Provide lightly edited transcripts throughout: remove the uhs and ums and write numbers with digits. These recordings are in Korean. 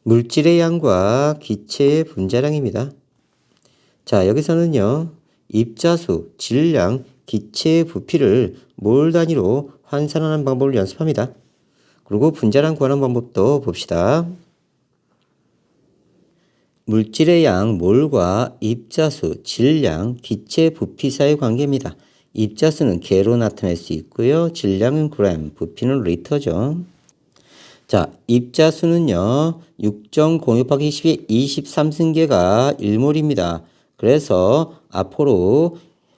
물질의 양과 기체의 분자량입니다. 자, 여기서는요, 입자수, 질량, 기체의 부피를 몰 단위로 환산하는 방법을 연습합니다. 그리고 분자량 구하는 방법도 봅시다. 물질의 양 몰과 입자수, 질량, 기체 부피 사이의 관계입니다. 입자수는 개로 나타낼 수 있고요. 질량은 그램, 부피는 리터죠. 자, 입자수는요, 6.06 곱하기 10의 23승계가 1몰입니다. 그래서 앞으로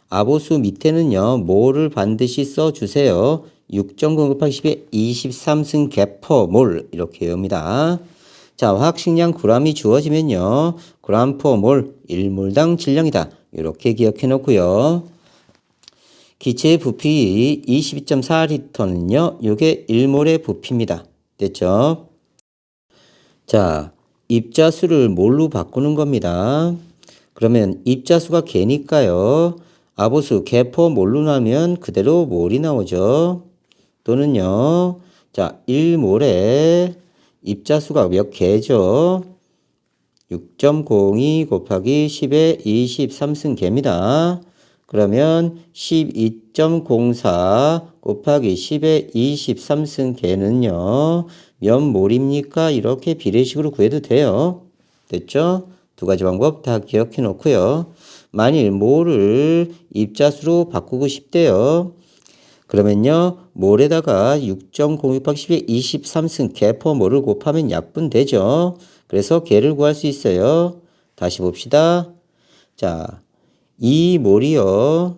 아보수 밑에는요, 몰을 반드시 써주세요. 6.06 곱하기 10의 23승계 퍼 몰 이렇게 외웁니다. 자, 화학식량 g이 주어지면요, g 퍼 몰 1몰당 질량이다. 이렇게 기억해 놓고요. 기체의 부피 22.4리터는요, 요게 1몰의 부피입니다. 됐죠? 자, 입자수를 몰로 바꾸는 겁니다. 그러면 입자수가 개니까요. 아보수 개퍼 몰로 나면 그대로 몰이 나오죠. 또는요. 자, 1몰에 입자수가 몇 개죠? 6.02 곱하기 10의 23승 개입니다. 그러면 12.04 곱하기 10의 23승 개는요. 몇 몰입니까? 이렇게 비례식으로 구해도 돼요. 됐죠? 두 가지 방법 다 기억해 놓고요. 만일 몰을 입자수로 바꾸고 싶대요. 그러면요. 몰에다가 6.06 곱하기 10의 23승 개 퍼 몰을 곱하면 약분 되죠. 그래서 개를 구할 수 있어요. 다시 봅시다. 자, 이 몰이요.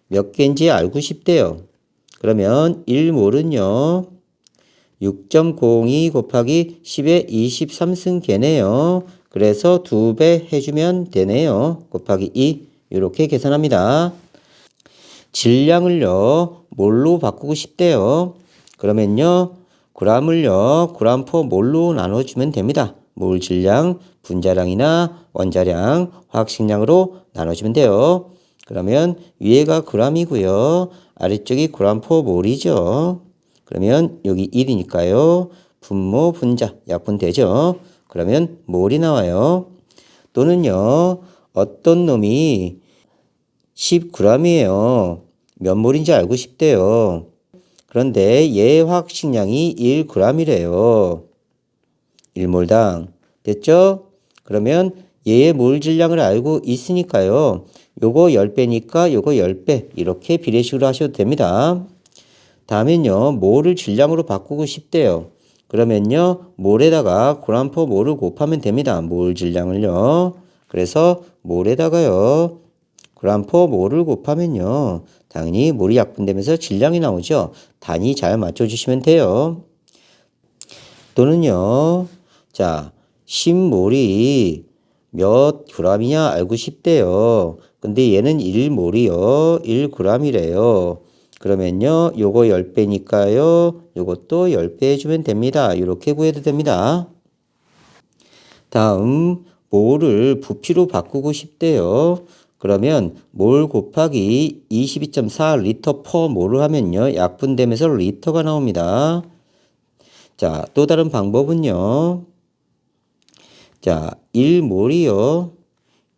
몇 개인지 알고 싶대요. 그러면 1몰은요. 6.02 곱하기 10의 23승 개네요. 그래서 2배 해주면 되네요. 곱하기 2 이렇게 계산합니다. 질량을요. 몰로 바꾸고 싶대요. 그러면요. g을요. g/몰로 몰로 나눠주면 됩니다. 몰 질량, 분자량이나 원자량, 화학식량으로 나눠주면 돼요. 그러면 위에가 g이고요. 아래쪽이 g/몰이죠. 그러면 여기 1이니까요. 분모, 분자, 약분 되죠. 그러면 몰이 나와요. 또는요. 어떤 놈이 10g이에요. 몇 몰인지 알고 싶대요. 그런데 얘의 화학식량이 1g이래요. 1몰당. 됐죠? 그러면 얘의 몰 질량을 알고 있으니까요. 요거 10배니까 요거 10배. 이렇게 비례식으로 하셔도 됩니다. 다음엔요. 몰을 질량으로 바꾸고 싶대요. 그러면요. 몰에다가 g/몰을 몰을 곱하면 됩니다. 몰 질량을요. 그래서 몰에다가요. g/몰을 몰을 곱하면요. 당연히 몰이 약분되면서 질량이 나오죠. 단위 잘 맞춰주시면 돼요. 또는요. 자, 10몰이 몇 g이냐 알고 싶대요. 근데 얘는 1몰이요. 1g이래요. 그러면요. 요거 10배니까요. 요것도 10배 해주면 됩니다. 이렇게 구해도 됩니다. 다음 몰을 부피로 바꾸고 싶대요. 그러면 몰 곱하기 22.4리터 퍼 몰을 하면요. 약분되면서 리터가 나옵니다. 자, 또 다른 방법은요. 자, 1몰이요.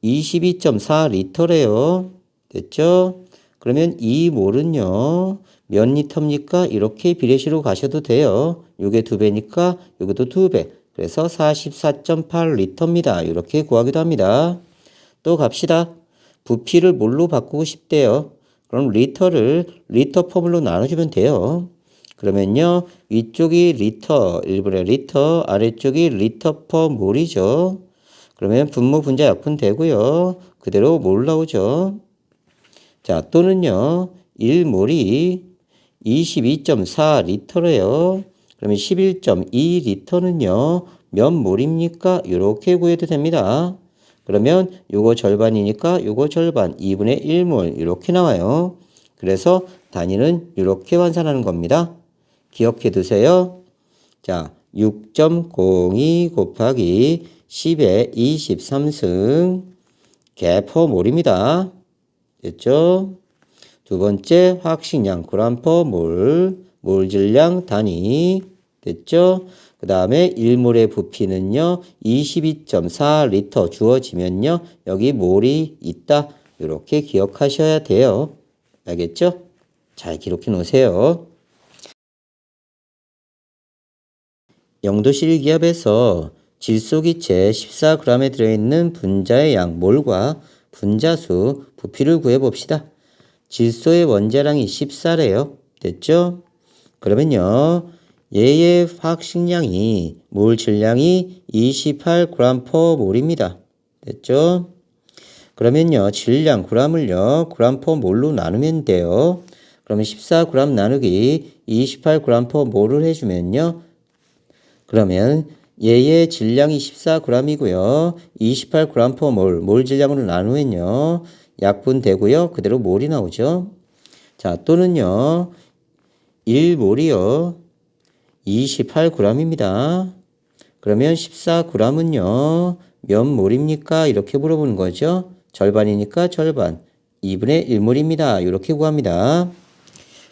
22.4리터래요. 됐죠? 그러면 이 몰은요. 몇 리터입니까? 이렇게 비례식으로 가셔도 돼요. 요게 2배니까 요것도 2배. 그래서 44.8리터입니다. 이렇게 구하기도 합니다. 또 갑시다. 부피를 몰로 바꾸고 싶대요. 그럼 리터를 리터 퍼 몰로 나눠주면 돼요. 그러면요. 위쪽이 리터, 1분의 리터, 아래쪽이 리터 퍼 몰이죠. 그러면 분모, 분자, 약분 되고요. 그대로 몰 나오죠. 자, 또는요. 1몰이 22.4리터래요. 그러면 11.2리터는요. 몇 몰입니까? 이렇게 구해도 됩니다. 그러면 요거 절반이니까 요거 절반 2분의 1몰 이렇게 나와요. 그래서 단위는 이렇게 환산하는 겁니다. 기억해 두세요. 자, 6.02 곱하기 10의 23승 개 퍼 몰입니다. 됐죠? 두 번째 화학식량 g/몰, 몰 질량 단위 됐죠? 그 다음에 1몰의 부피는요. 22.4리터 주어지면요. 여기 몰이 있다. 이렇게 기억하셔야 돼요. 알겠죠? 잘 기록해 놓으세요. 영도실 기압에서 질소기체 14g에 들어있는 분자의 양 몰과 분자수 부피를 구해봅시다. 질소의 원자량이 14래요. 됐죠? 그러면요. 얘의 화학식량이 몰 질량이 28g/몰입니다. 됐죠? 그러면요. 질량 g을요. g/몰로 나누면 돼요. 그러면 14g 나누기 28g/몰을 해주면요. 그러면 얘의 질량이 14g이고요. 28g/몰, 몰 질량으로 나누면요. 약분되고요. 그대로 몰이 나오죠. 자, 또는요. 1몰이요. 28g입니다. 그러면 14g은요. 몇 몰입니까? 이렇게 물어보는 거죠. 절반이니까 절반. 2분의 1몰입니다. 이렇게 구합니다.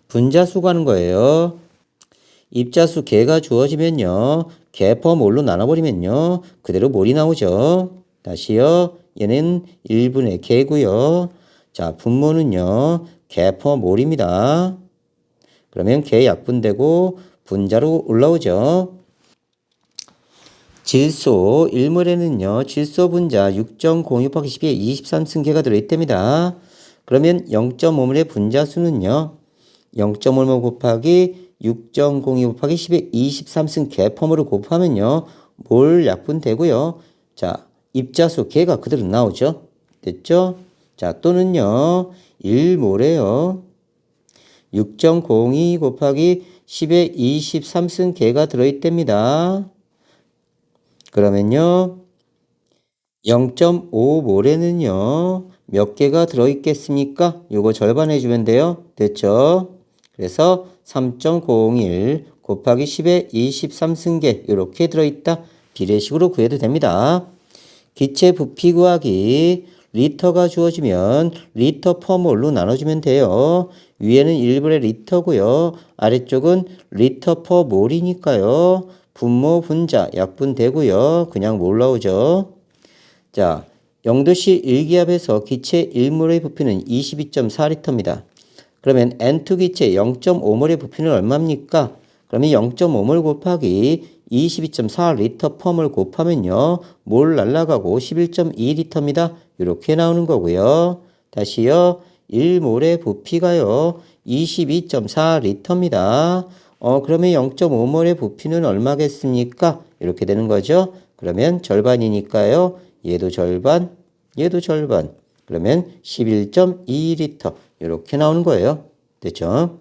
분자수 구하는 거예요. 입자수 개가 주어지면요. 개 퍼 몰로 나눠버리면요. 그대로 몰이 나오죠. 다시요. 얘는 1분의 개고요. 자, 분모는요. 개 퍼 몰입니다. 그러면 개 약분되고 분자로 올라오죠. 질소 1몰에는요. 질소 분자 6.06 곱하기 10의 23승계가 들어있답니다. 그러면 0.5몰의 분자수는요. 0.5몰 곱하기 6.02 곱하기 10의 23승 개펌으로 곱하면요. 몰 약분되고요. 자, 입자수 개가 그대로 나오죠. 됐죠? 자, 또는요. 1몰에요. 6.02 곱하기 10의 23승 개가 들어있답니다. 그러면요. 0.5몰에는요. 몇 개가 들어있겠습니까? 요거 절반 해주면 돼요. 됐죠? 그래서 3.01 곱하기 10의 23승계 이렇게 들어있다. 비례식으로 구해도 됩니다. 기체 부피 구하기 리터가 주어지면 리터 퍼몰로 나눠주면 돼요. 위에는 1분의 리터고요. 아래쪽은 리터 퍼몰이니까요. 분모 분자 약분되고요. 그냥 몰 나오죠. 자, 영도시 1기압에서 기체 1몰의 부피는 22.4리터입니다. 그러면 N2 기체 0.5몰의 부피는 얼마입니까? 그러면 0.5몰 곱하기 22.4리터 퍼몰 곱하면요. 몰 날라가고 11.2리터입니다. 이렇게 나오는 거고요. 다시요. 1몰의 부피가요. 22.4리터입니다. 그러면 0.5몰의 부피는 얼마겠습니까? 이렇게 되는 거죠. 그러면 절반이니까요. 얘도 절반, 얘도 절반. 그러면 11.2리터. 이렇게 나오는 거예요. 됐죠?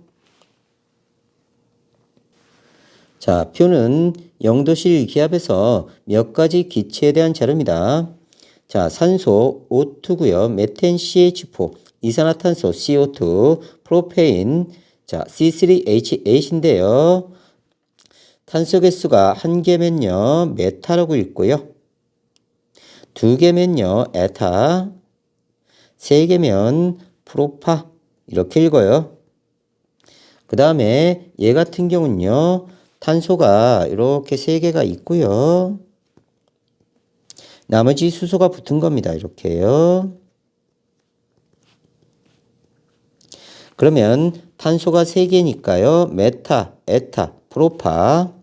자, 표는 영도실 기압에서 몇 가지 기체에 대한 자료입니다. 자, 산소 O2고요. 메탄 CH4, 이산화탄소 CO2, 프로페인, 자, C3H8인데요. 탄소 개수가 한 개면요. 메타라고 읽고요. 두 개면요. 에타, 세 개면 프로파 이렇게 읽어요. 그 다음에 얘 같은 경우는요. 탄소가 이렇게 세 개가 있고요. 나머지 수소가 붙은 겁니다. 이렇게요. 그러면 탄소가 세 개니까요. 메타, 에타, 프로파.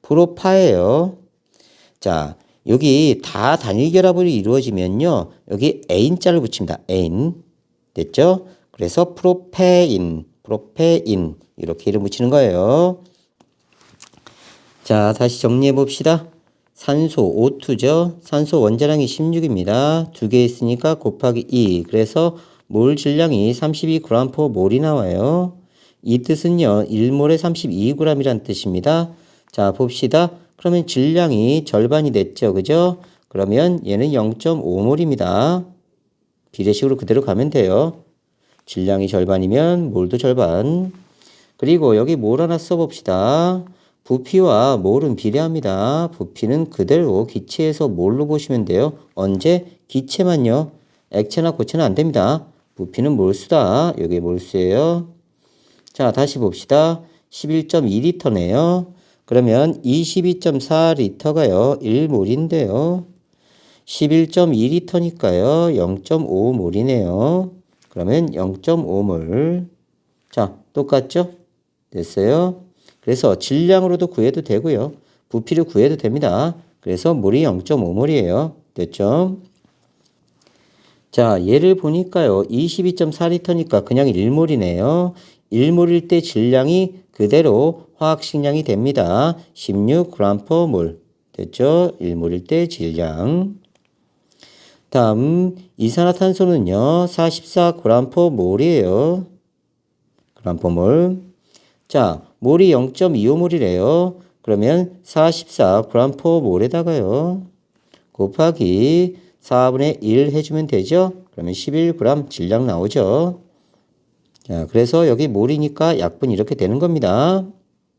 프로파예요. 자, 여기 다 단일 결합으로 이루어지면요. 여기 N자를 붙입니다. N. 됐죠? 그래서 프로페인 이렇게 이름 붙이는 거예요. 자, 다시 정리해 봅시다. 산소 O2죠. 산소 원자량이 16입니다. 두 개 있으니까 곱하기 2. 그래서 몰 질량이 32g/몰이 나와요. 이 뜻은요. 1몰에 32g이란 뜻입니다. 자, 봅시다. 그러면 질량이 절반이 됐죠. 그죠? 그러면 얘는 0.5몰입니다. 비례식으로 그대로 가면 돼요. 질량이 절반이면 몰도 절반. 그리고 여기 몰 하나 써봅시다. 부피와 몰은 비례합니다. 부피는 그대로 기체에서 몰로 보시면 돼요. 언제? 기체만요. 액체나 고체는 안 됩니다. 부피는 몰수다. 여기 몰수예요. 자, 다시 봅시다. 11.2리터네요. 그러면 22.4리터가요. 1몰인데요. 11.2리터니까요. 0.5몰이네요. 그러면 0.5몰. 자, 똑같죠? 됐어요? 그래서 질량으로도 구해도 되고요. 부피를 구해도 됩니다. 그래서 몰이 0.5몰이에요. 됐죠? 자, 얘를 보니까요. 22.4리터니까 그냥 1몰이네요. 1몰일 때 질량이 그대로 화학식량이 됩니다. 16g/mol. 됐죠? 1몰일 때 질량. 다음 이산화탄소는요. 44g/mol이에요. g/mol. 자, 몰이 0.25몰이래요. 그러면 44g/mol에다가요. 곱하기 4분의 1 해주면 되죠. 그러면 11g 질량 나오죠. 자, 그래서 여기 몰이니까 약분 이렇게 되는 겁니다.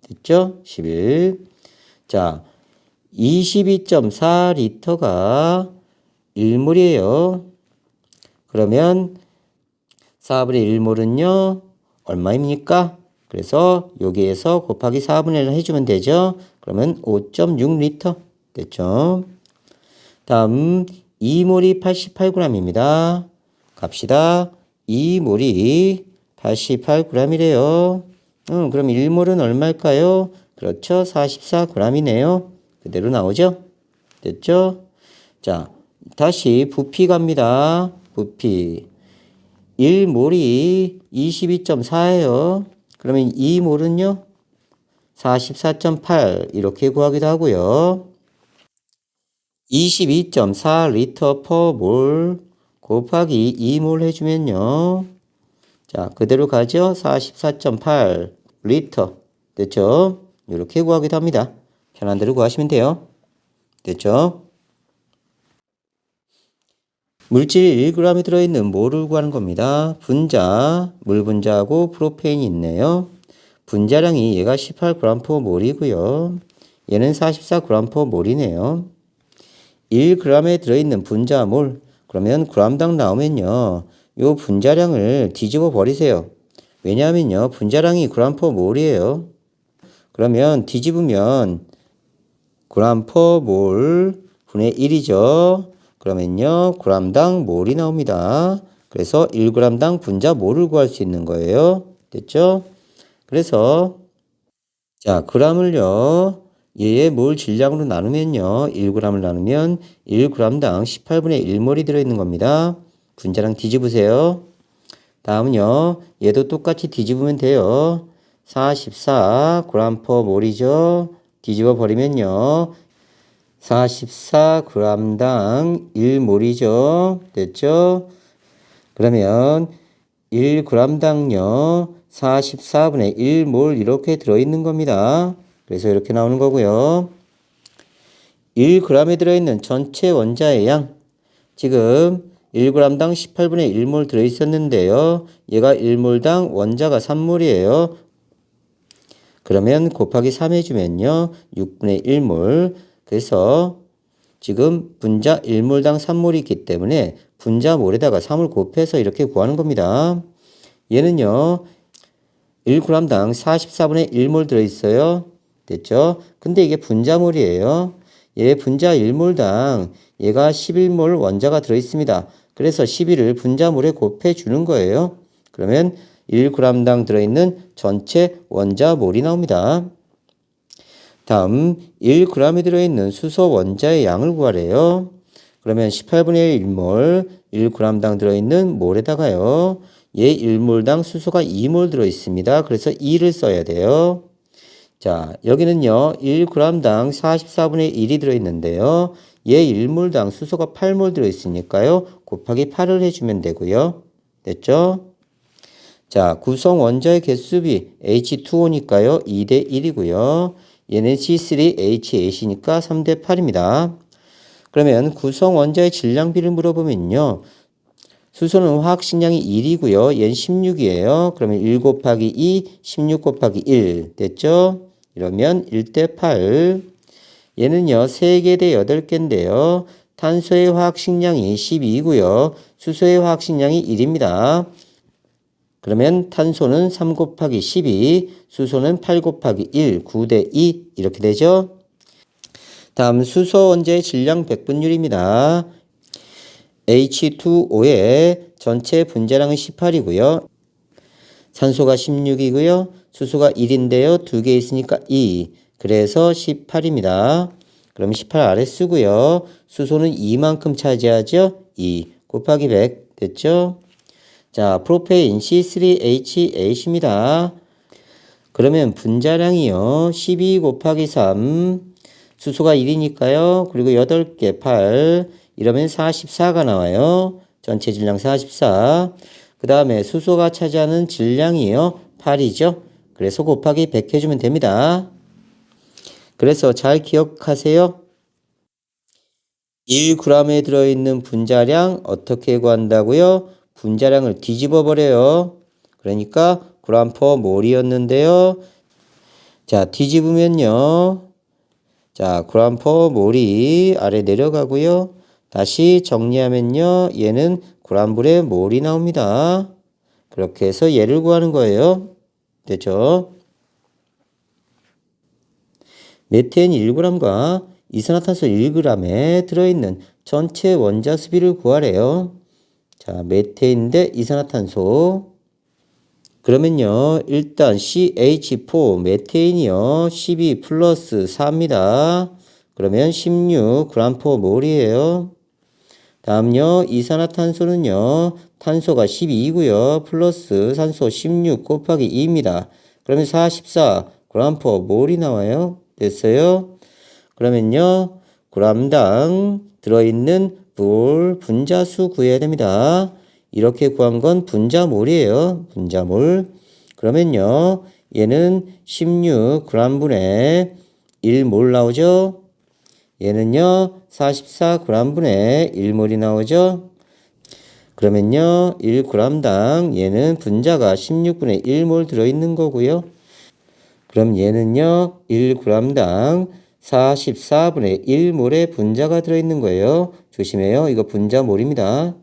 됐죠? 11. 자, 22.4리터가 1몰이에요. 그러면 4분의 1몰은요. 얼마입니까? 그래서 여기에서 곱하기 4분의 1 해주면 되죠. 그러면 5.6리터. 됐죠? 다음 2몰이 88g입니다. 갑시다. 2몰이 88g이래요. 그럼 1몰은 얼마일까요? 그렇죠. 44g이네요. 그대로 나오죠? 됐죠? 자, 다시 부피 갑니다. 부피. 1몰이 22.4예요. 그러면 2몰은요? 44.8 이렇게 구하기도 하고요. 22.4리터 per 몰 곱하기 2몰 해주면요. 자, 그대로 가죠. 44.8리터. 됐죠? 이렇게 구하기도 합니다. 편한 대로 구하시면 돼요. 됐죠? 물질 1g이 들어있는 몰을 구하는 겁니다. 분자, 물 분자하고 프로페인이 있네요. 분자량이 얘가 18g/mol이고요. 얘는 44g/mol이네요. 1g에 들어있는 분자몰, 그러면 g당 나오면요. 요 분자량을 뒤집어 버리세요. 왜냐하면요. 분자량이 g/mol이에요. 그러면 뒤집으면 g/mol 분의 1이죠. 그러면요. g당 몰이 나옵니다. 그래서 1g당 분자몰을 구할 수 있는 거예요. 됐죠? 그래서 자, g을요. 얘의 몰 질량으로 나누면요. 1g을 나누면 1g당 18분의 1몰이 들어있는 겁니다. 분자량 뒤집으세요. 다음은요. 얘도 똑같이 뒤집으면 돼요. 44g/mol이죠. 뒤집어 버리면요. 44g당 1몰이죠. 됐죠? 그러면 1g당요. 44분의 1몰 이렇게 들어있는 겁니다. 그래서 이렇게 나오는 거고요. 1g에 들어있는 전체 원자의 양. 지금 1g당 18분의 1몰 들어있었는데요. 얘가 1몰당 원자가 3몰이에요. 그러면 곱하기 3 해주면요. 6분의 1몰. 그래서 지금 분자 1몰당 3몰이 있기 때문에 분자몰에다가 3을 곱해서 이렇게 구하는 겁니다. 얘는요. 1g당 44분의 1몰 들어있어요. 됐죠? 근데 이게 분자몰이에요. 얘 분자 1몰당 얘가 11몰 원자가 들어있습니다. 그래서 11을 분자몰에 곱해주는 거예요. 그러면 1g당 들어있는 전체 원자몰이 나옵니다. 다음 1g에 들어있는 수소 원자의 양을 구하래요. 그러면 18분의 1몰 1g당 들어있는 몰에다가요. 얘 1몰당 수소가 2몰 들어있습니다. 그래서 2를 써야 돼요. 자, 여기는요. 1g당 44분의 1이 들어있는데요. 얘 1몰당 수소가 8몰 들어있으니까요. 곱하기 8을 해주면 되고요. 됐죠? 자, 구성 원자의 개수비 H2O니까요. 2대 1이고요. 얘는 C3H8이니까 3대 8입니다. 그러면 구성 원자의 질량비를 물어보면요. 수소는 화학식량이 1이고요. 얘는 16이에요. 그러면 1 곱하기 2, 16 곱하기 1 됐죠? 이러면 1대 8. 얘는요. 3개 대 8개인데요. 탄소의 화학식량이 12이고요. 수소의 화학식량이 1입니다. 그러면 탄소는 3 곱하기 12, 수소는 8 곱하기 1, 9대 2 이렇게 되죠. 다음 수소 원자의 질량 백분율입니다. H2O의 전체 분자량은 18이고요. 산소가 16이고요. 수소가 1인데요. 2개 있으니까 2. 그래서 18입니다. 그럼 18 아래 쓰고요. 수소는 2만큼 차지하죠. 2 곱하기 100 됐죠. 자, 프로페인 C3H8입니다. 그러면 분자량이요. 12 곱하기 3. 수소가 1이니까요. 그리고 8개 8. 이러면 44가 나와요. 전체 질량 44. 그 다음에 수소가 차지하는 질량이요. 8이죠. 그래서 곱하기 100 해주면 됩니다. 그래서 잘 기억하세요. 1g에 들어있는 분자량 어떻게 구한다고요? 분자량을 뒤집어 버려요. 그러니까 g/몰이었는데요. 자, 뒤집으면요. 자, g/몰이 아래 내려가고요. 다시 정리하면요. 얘는 g분의 몰이 나옵니다. 그렇게 해서 얘를 구하는 거예요. 됐죠? 메테인 1g과 이산화탄소 1g에 들어있는 전체 원자 수비를 구하래요. 자, 메테인 대 이산화탄소. 그러면요, 일단 CH4 메테인이요, 12 플러스 4입니다. 그러면 16g/몰이에요. 다음요, 이산화탄소는요, 탄소가 12이고요, 플러스 산소 16 곱하기 2입니다. 그러면 44g/몰이 나와요. 됐어요? 그러면요, g당 들어있는 몰 분자수 구해야 됩니다. 이렇게 구한 건 분자몰이에요. 분자몰. 그러면요, 얘는 16g분의 1몰 나오죠? 얘는요, 44g분의 1몰이 나오죠? 그러면요, 1g당 얘는 분자가 16분의 1몰 들어있는 거고요. 그럼 얘는요, 1g당 44분의 1몰의 분자가 들어있는 거예요. 조심해요. 이거 분자몰입니다.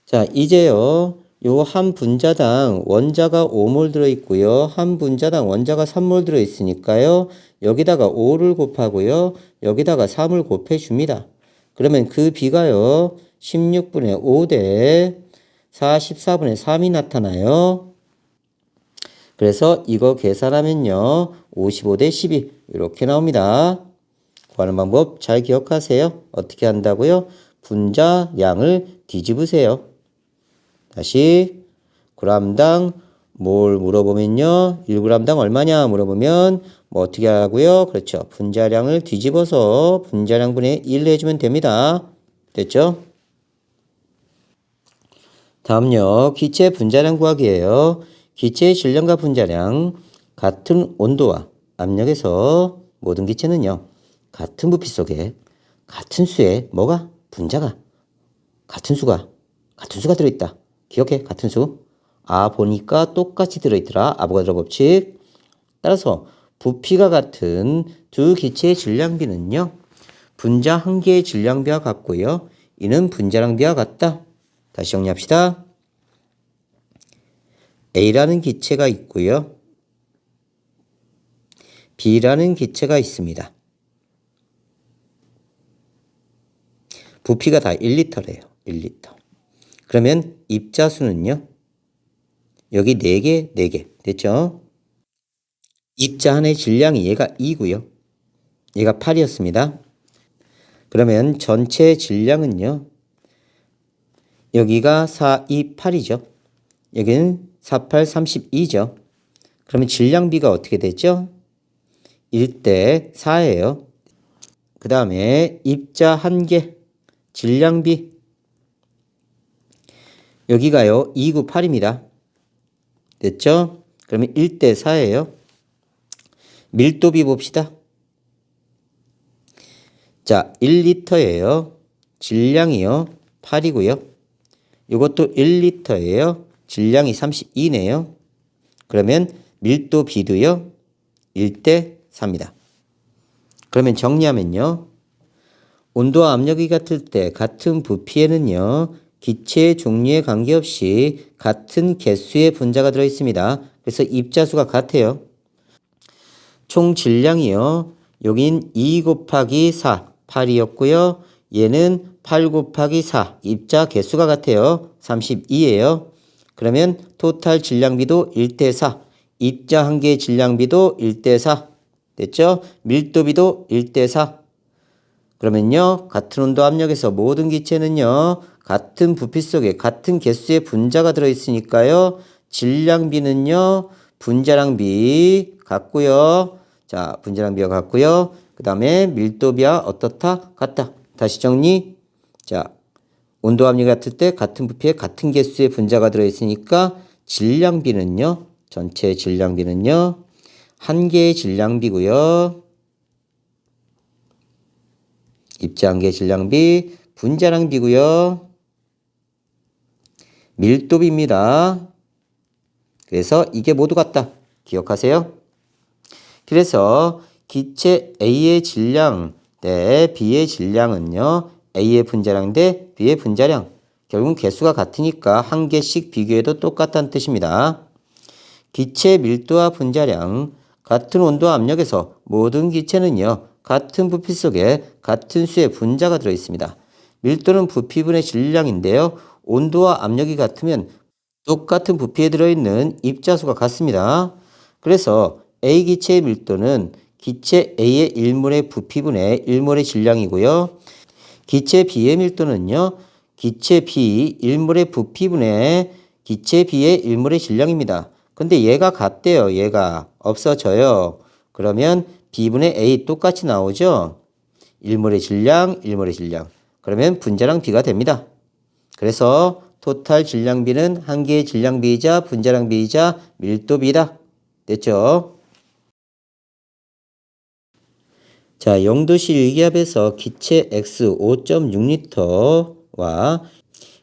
자, 이제요. 요 한 분자당 원자가 5몰 들어있고요. 한 분자당 원자가 3몰 들어있으니까요. 여기다가 5를 곱하고요. 여기다가 3을 곱해줍니다. 그러면 그 비가요. 16분의 5 대 44분의 3이 나타나요. 그래서 이거 계산하면요. 55 대 12 이렇게 나옵니다. 구하는 방법 잘 기억하세요. 어떻게 한다고요? 분자량을 뒤집으세요. 다시 g당 뭘 물어보면요. 1g당 얼마냐 물어보면 뭐 어떻게 하고요? 그렇죠. 분자량을 뒤집어서 분자량분의 1 해주면 됩니다. 됐죠? 다음요. 기체 분자량 구하기예요. 기체의 질량과 분자량 같은 온도와 압력에서 모든 기체는요. 같은 부피 속에 같은 수의 뭐가? 분자가 같은 수가 들어있다. 기억해. 같은 수. 보니까 똑같이 들어있더라. 아보가드로 법칙. 따라서 부피가 같은 두 기체의 질량비는요. 분자 한 개의 질량비와 같고요. 이는 분자량비와 같다. 다시 정리합시다. A라는 기체가 있고요. B라는 기체가 있습니다. 부피가 다 1리터래요. 1리터. 그러면 입자수는요. 여기 4개, 4개. 됐죠? 입자 하나의 질량이 얘가 2고요. 얘가 8이었습니다. 그러면 전체 질량은요. 여기가 4, 2, 8이죠. 여기는 4, 8, 32죠. 그러면 질량비가 어떻게 되죠? 1대 4예요. 그 다음에 입자 1개 질량비 여기가요 298입니다. 됐죠? 그러면 1대 4예요. 밀도비 봅시다. 자, 1리터예요. 질량이요 8이고요. 이것도 1리터예요. 질량이 32네요. 그러면 밀도비도요 1대 4입니다. 그러면 정리하면요. 온도와 압력이 같을 때 같은 부피에는요. 기체의 종류에 관계없이 같은 개수의 분자가 들어있습니다. 그래서 입자수가 같아요. 총 질량이요. 여긴 2 곱하기 4, 8이었고요. 얘는 8 곱하기 4, 입자 개수가 같아요. 32예요. 그러면 토탈 질량비도 1대4, 입자 한 개의 질량비도 1대4 됐죠? 밀도비도 1대4. 그러면요, 같은 온도 압력에서 모든 기체는요, 같은 부피 속에 같은 개수의 분자가 들어있으니까요, 질량비는요, 분자량비 같고요. 자, 분자량비와 같고요. 그 다음에 밀도비와 어떻다? 같다. 다시 정리. 자, 온도 압력이 같을 때 같은 부피에 같은 개수의 분자가 들어있으니까 질량비는요, 전체 질량비는요, 한 개의 질량비고요. 입자 한 개의 질량비, 분자량비고요. 밀도비입니다. 그래서 이게 모두 같다. 기억하세요. 그래서 기체 A의 질량 대 B의 질량은요. A의 분자량 대 B의 분자량. 결국 개수가 같으니까 한 개씩 비교해도 똑같다는 뜻입니다. 기체 밀도와 분자량, 같은 온도와 압력에서 모든 기체는요. 같은 부피 속에 같은 수의 분자가 들어있습니다. 밀도는 부피분의 질량인데요. 온도와 압력이 같으면 똑같은 부피에 들어있는 입자수가 같습니다. 그래서 A 기체의 밀도는 기체 A의 1몰의 부피분의 1몰의 질량이고요. 기체 B의 밀도는요. 기체 B 1몰의 부피분의 기체 B의 1몰의 질량입니다. 근데 얘가 같대요. 얘가 없어져요. 그러면 B분의 A 똑같이 나오죠. 1몰의 질량, 1몰의 질량. 그러면 분자량 B가 됩니다. 그래서 토탈 질량비는 한 개의 질량비이자 분자량비이자 밀도비다. 됐죠? 자, 영도실 일기압에서 기체 X 5.6L와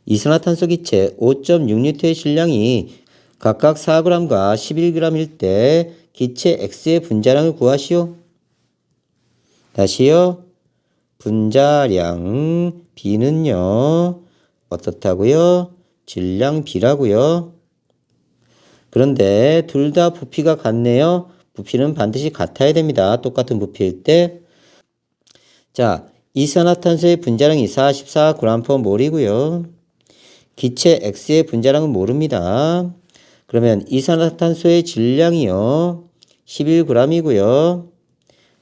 이산화탄소 기체 5.6L의 질량이 각각 4g과 11g일 때 기체 X의 분자량을 구하시오. 다시요. 분자량 B는요. 어떻다고요? 질량 B라고요. 그런데 둘 다 부피가 같네요. 부피는 반드시 같아야 됩니다. 똑같은 부피일 때. 자, 이산화탄소의 분자량이 44g/몰이고요. 기체 X의 분자량은 모릅니다. 그러면 이산화탄소의 질량이요. 11g이고요.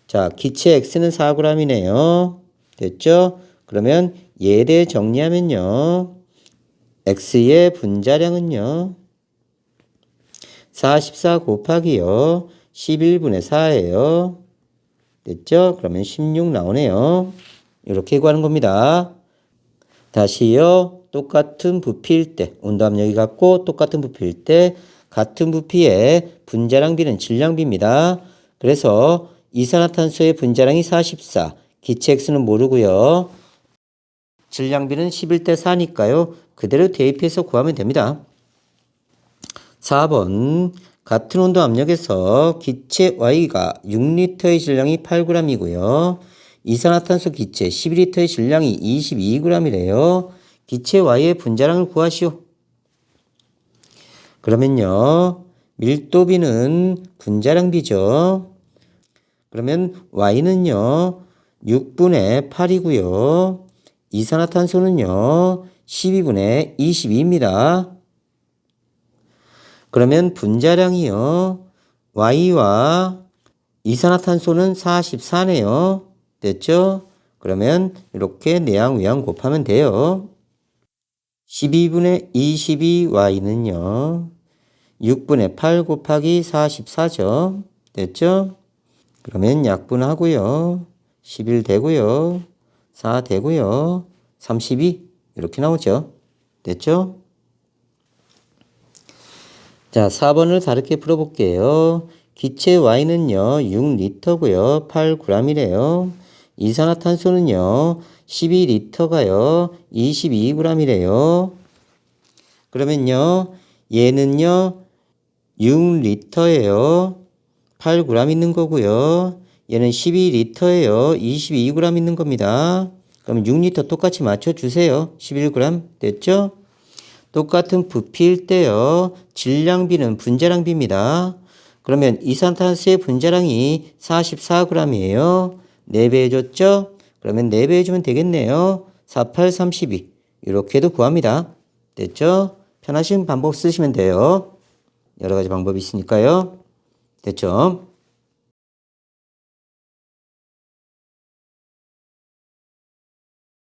자, 기체 X는 4g이네요. 됐죠? 그러면 얘에 정리하면요. X의 분자량은요. 44 곱하기요. 11분의 4예요. 됐죠? 그러면 16 나오네요. 이렇게 구하는 겁니다. 다시요. 똑같은 부피일 때, 온도 압력이 같고 똑같은 부피일 때 같은 부피의 분자량비는 질량비입니다. 그래서 이산화탄소의 분자량이 44, 기체 X는 모르고요. 질량비는 11대 4니까요. 그대로 대입해서 구하면 됩니다. 4번 같은 온도 압력에서 기체 Y가 6L의 질량이 8g이고요. 이산화탄소 기체 11L의 질량이 22g이래요. 기체 Y의 분자량을 구하시오. 그러면요. 밀도비는 분자량비죠. 그러면 Y는요. 6분의 8이고요. 이산화탄소는요. 12분의 22입니다. 그러면 분자량이요. Y와 이산화탄소는 44네요. 됐죠? 그러면 이렇게 내양 외양 곱하면 돼요. 12분의 22Y는요. 6분의 8 곱하기 44죠. 됐죠? 그러면 약분하고요. 11 되고요. 4 되고요. 32 이렇게 나오죠. 됐죠? 자, 4번을 다르게 풀어볼게요. 기체 Y는요. 6L고요. 8g이래요. 이산화탄소는요. 12L가요. 22g이래요. 그러면요. 얘는요. 6L예요. 8g 있는 거고요. 얘는 12L예요. 22g 있는 겁니다. 그러면 6리터 똑같이 맞춰주세요. 11g 됐죠? 똑같은 부피일 때요. 질량비는 분자량비입니다. 그러면 이산탄소의 분자량이 44g이에요. 4배 해줬죠? 그러면 4배 해주면 되겠네요. 48, 32 이렇게도 구합니다. 됐죠? 편하신 방법 쓰시면 돼요. 여러 가지 방법이 있으니까요. 됐죠?